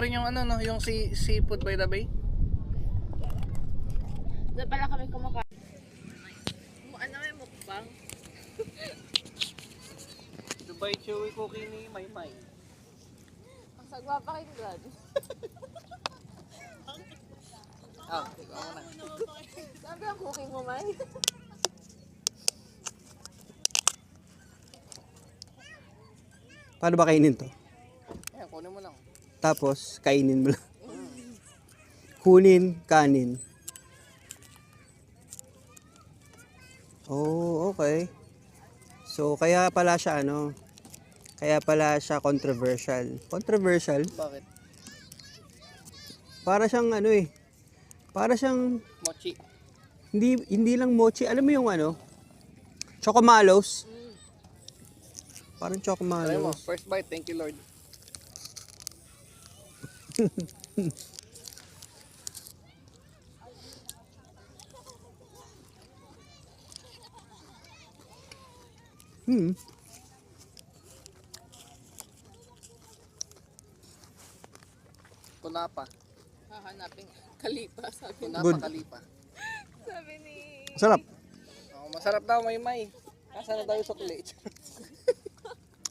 rin yung ano no, yung seafood by the bay. Doon pala kami kumakain. Ano may mukbang? Dubai Chewy Cookie ni Maymay. Ang sagwa pakinggan. Ikaw na. Sabi ang cooking mo, May. Paano ba kainin to? Ayan, kunin mo lang. Tapos, kainin mo lang. Kunin, kanin. Oh, okay. So, kaya pala siya controversial. Controversial? Bakit? Para siyang para siyang, Mochi. hindi lang mochi. Alam mo yung Chocomalos? Parang Try mo, Chocomalos. first bite, thank you Lord. Kunapa. Hahanapin kalipa, sabi. Kunapa Good. kalipa. Sabi ni... Masarap. Oh, masarap daw, Maymay. Kasa na tayo sukli.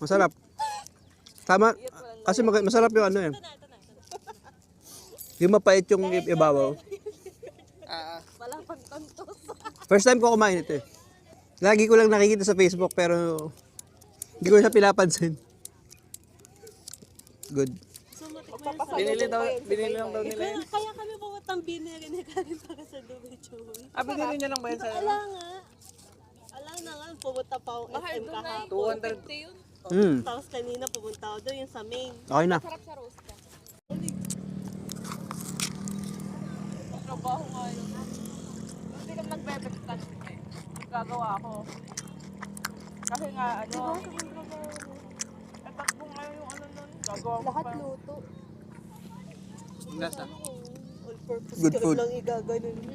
Masarap. Tama. Kasi masarap yung Yung mapait yung ibabaw. Wala pang tantos. First time ko kumain ito eh. Lagi ko lang nakikita sa Facebook pero hindi ko siya pinapansin. Good. Binili lang daw nila yun. Kaya kami pumatang binili ni Karin para sa Dubai Chewy. Binili niya lang ba yan sa Ala nga. Ala na nga, pumunta pa ako Mahal SM doon na kahapon. 200. yun. Tapos kanina pumunta ako doon yung sa main. Okay na. Sarap sa roast ka. Trabaho nga yun. Hindi kami nagbe-bebtan eh. Gagawa ako. Kasi nga takbo nga yung nun. Gagawa ko Lahat pa. luto. Nasa? All purpose Good ka food. lang igaganon mo.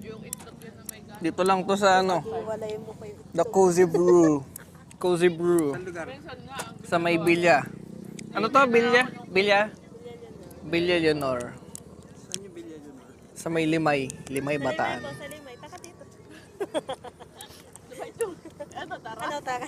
Yung itlog yan na may gano'n. Dito lang to sa Iwalay mo pa yung The Cozy Brew. Cozy Brew. Minsan nga, ang Sa may Bilya. Ano to? Bilya? Bilya? Bilya Leonor. Saan yung Bilya Leonor? Sa may Limay. Limay Bataan. sa limay. Taka dito. ano, tara? Ano, taka?